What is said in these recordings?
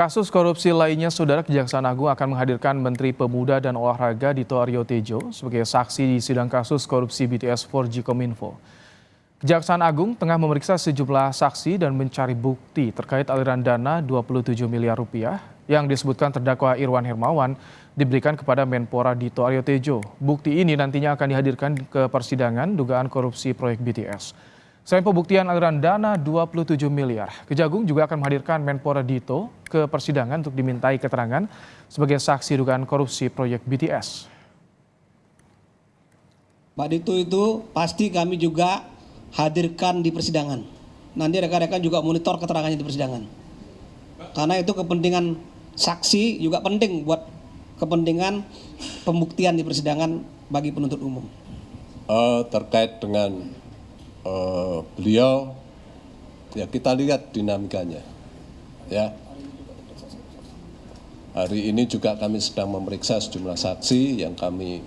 Kasus korupsi lainnya, Saudara, Kejaksaan Agung akan menghadirkan Menteri Pemuda dan Olahraga Dito Aryo Tejo sebagai saksi di sidang kasus korupsi BTS 4G Kominfo. Kejaksaan Agung tengah memeriksa sejumlah saksi dan mencari bukti terkait aliran dana 27 miliar rupiah yang disebutkan terdakwa Irwan Hermawan diberikan kepada Menpora Dito Aryo Tejo. Bukti ini nantinya akan dihadirkan ke persidangan dugaan korupsi proyek BTS. Selain pembuktian aliran dana 27 miliar, Kejagung juga akan menghadirkan Menpora Dito ke persidangan untuk dimintai keterangan sebagai saksi dugaan korupsi proyek BTS. Pak Dito itu pasti kami juga hadirkan di persidangan. Nanti rekan-rekan juga monitor keterangannya di persidangan. Karena itu kepentingan saksi juga penting buat kepentingan pembuktian di persidangan bagi penuntut umum. Terkait dengan beliau, ya kita lihat dinamikanya. Ya, hari ini juga kami sedang memeriksa sejumlah saksi yang kami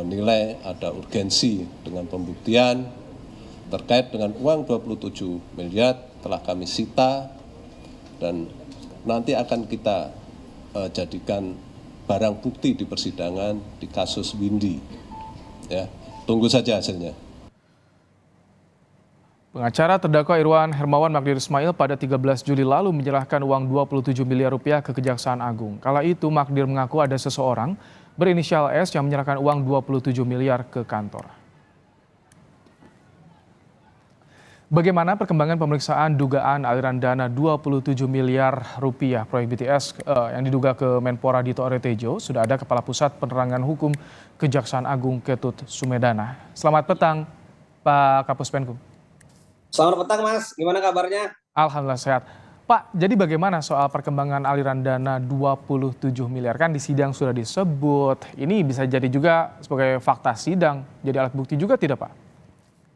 nilai ada urgensi dengan pembuktian terkait dengan uang 27 miliar telah kami sita dan nanti akan kita jadikan barang bukti di persidangan di kasus Windy. Ya, tunggu saja hasilnya. Pengacara terdakwa Irwan Hermawan Magdir Ismail pada 13 Juli lalu menyerahkan uang 27 miliar rupiah ke Kejaksaan Agung. Kala itu Magdir mengaku ada seseorang berinisial S yang menyerahkan uang 27 miliar ke kantor. Bagaimana perkembangan pemeriksaan dugaan aliran dana 27 miliar rupiah proyek BTS yang diduga ke Menpora Dito Aryo Tejo? Sudah ada Kepala Pusat Penerangan Hukum Kejaksaan Agung Ketut Sumedana. Selamat petang, Pak Kapus Penkum. Selamat petang, Mas. Gimana kabarnya? Alhamdulillah sehat. Pak, jadi bagaimana soal perkembangan aliran dana 27 miliar? Kan di sidang sudah disebut, ini bisa jadi juga sebagai fakta sidang, jadi alat bukti juga tidak, Pak?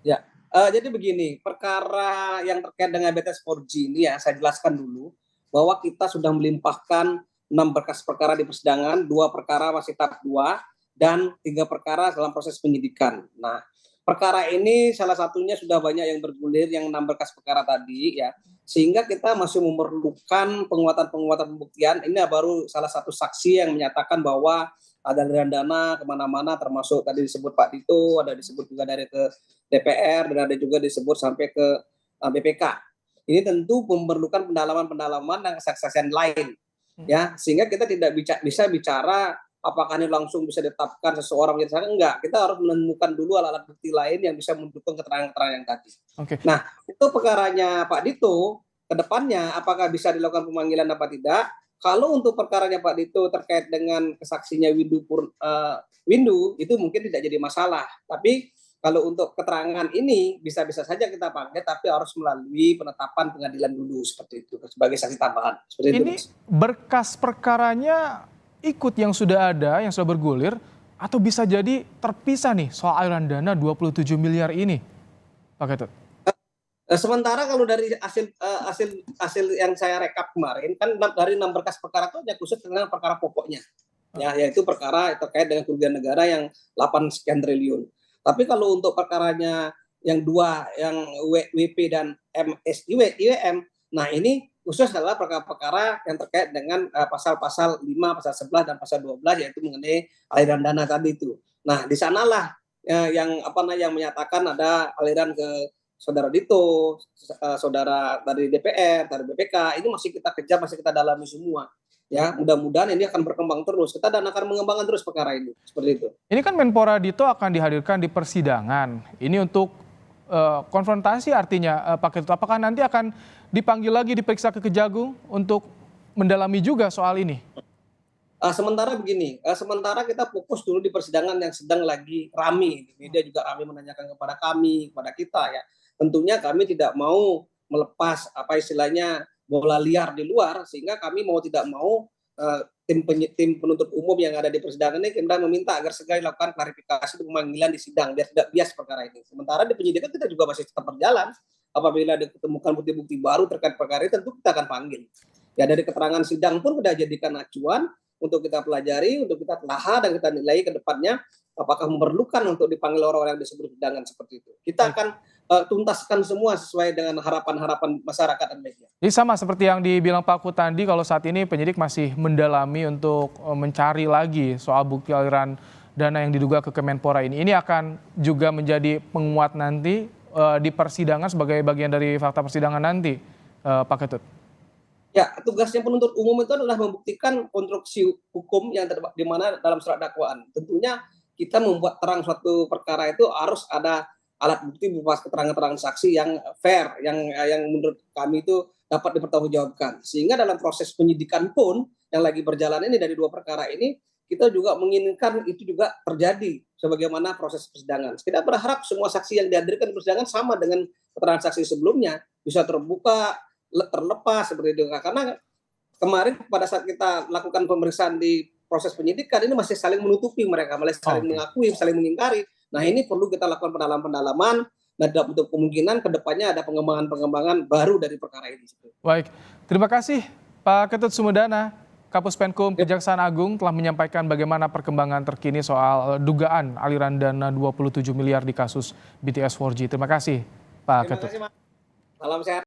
Ya, jadi begini, perkara yang terkait dengan BTS 4G ini ya, saya jelaskan dulu bahwa kita sudah melimpahkan 6 berkas perkara di persidangan, 2 perkara masih tahap 2, dan 3 perkara dalam proses penyidikan. Nah, perkara ini salah satunya sudah banyak yang bergulir, yang 6 berkas perkara tadi ya, sehingga kita masih memerlukan penguatan pembuktian. Ini baru salah satu saksi yang menyatakan bahwa ada aliran dana kemana-mana, termasuk tadi disebut Pak Dito, ada disebut juga dari ke DPR, dan ada juga disebut sampai ke BPK. Ini tentu memerlukan pendalaman dan kesaksian lain ya, sehingga kita tidak bisa bicara apakah ini langsung bisa ditetapkan seseorang menjadi tersangka. Enggak, kita harus menemukan dulu alat bukti lain yang bisa mendukung keterangan-keterangan yang tadi. Oke. Nah, itu perkaranya Pak Dito, ke depannya apakah bisa dilakukan pemanggilan apa tidak? Kalau untuk perkaranya Pak Dito terkait dengan kesaksinya Windu, itu mungkin tidak jadi masalah. Tapi kalau untuk keterangan ini bisa-bisa saja kita panggil, tapi harus melalui penetapan pengadilan dulu seperti itu sebagai saksi tambahan. Seperti Ini itu, Mas. berkas perkaranya ikut yang sudah ada, yang sudah bergulir, atau bisa jadi terpisah nih soal aliran dana 27 miliar ini, Pak Ketut? Sementara kalau dari hasil yang saya rekap kemarin, kan dari 6 berkas perkara itu hanya khusus dengan perkara pokoknya, ya, yaitu perkara terkait dengan kerugian negara yang 8 sekian triliun. Tapi kalau untuk perkaranya yang 2, yang WP dan IWM, nah ini khusus adalah perkara-perkara yang terkait dengan pasal-pasal 5, pasal 11, dan pasal 12, yaitu mengenai aliran dana tadi itu. Nah, di sanalah yang menyatakan ada aliran ke saudara Dito, saudara dari DPR, dari BPK, ini masih kita kejar, masih kita dalami semua. Ya, mudah-mudahan ini akan berkembang terus. Kita akan mengembangkan terus perkara ini, seperti itu. Ini kan Menpora Dito akan dihadirkan di persidangan. Ini untuk konfrontasi artinya, Pak Ketut, apakah nanti akan dipanggil lagi, diperiksa ke Kejagung untuk mendalami juga soal ini? Sementara begini, sementara kita fokus dulu di persidangan yang sedang lagi rame. Media juga rame menanyakan kepada kami, kepada kita ya. Tentunya kami tidak mau melepas apa istilahnya bola liar di luar, sehingga kami mau tidak mau tim penuntut umum yang ada di persidangan ini kita meminta agar segera dilakukan klarifikasi untuk pemanggilan di sidang biar tidak bias perkara ini. Sementara di penyidikan kita juga masih tetap berjalan. Apabila ditemukan bukti-bukti baru terkait perkara ini, tentu kita akan panggil. Ya, dari keterangan sidang pun kita jadikan acuan untuk kita pelajari, untuk kita telah dan kita nilai ke depannya apakah memerlukan untuk dipanggil orang-orang yang disebut persidangan seperti itu. Kita akan tuntaskan semua sesuai dengan harapan-harapan masyarakat dan media. Jadi sama seperti yang dibilang Pak Kutandi, kalau saat ini penyidik masih mendalami untuk mencari lagi soal bukti aliran dana yang diduga ke Kemenpora ini. Ini akan juga menjadi penguat nanti di persidangan sebagai bagian dari fakta persidangan nanti, Pak Ketut. Ya, tugasnya penuntut umum itu adalah membuktikan konstruksi hukum yang di mana dalam surat dakwaan. Tentunya kita membuat terang suatu perkara itu harus ada alat bukti berupa keterangan-keterangan saksi yang fair, yang menurut kami itu dapat dipertanggungjawabkan. Sehingga dalam proses penyidikan pun yang lagi berjalan ini dari dua perkara ini, kita juga menginginkan itu juga terjadi sebagaimana proses persidangan. Kita berharap semua saksi yang dihadirkan di persidangan sama dengan keterangan saksi sebelumnya, bisa terbuka, terlepas seperti itu. Karena kemarin pada saat kita lakukan pemeriksaan di proses penyidikan ini masih saling menutupi mereka, masih saling mengakui, saling mengingkari. Nah ini perlu kita lakukan pendalaman dan untuk kemungkinan kedepannya ada pengembangan baru dari perkara ini. Baik, terima kasih Pak Ketut Sumedana, Kapus Penkum Kejaksaan Agung telah menyampaikan bagaimana perkembangan terkini soal dugaan aliran dana 27 miliar di kasus BTS 4G. Terima kasih Pak Ketut. Terima kasih, Mas. Salam sehat.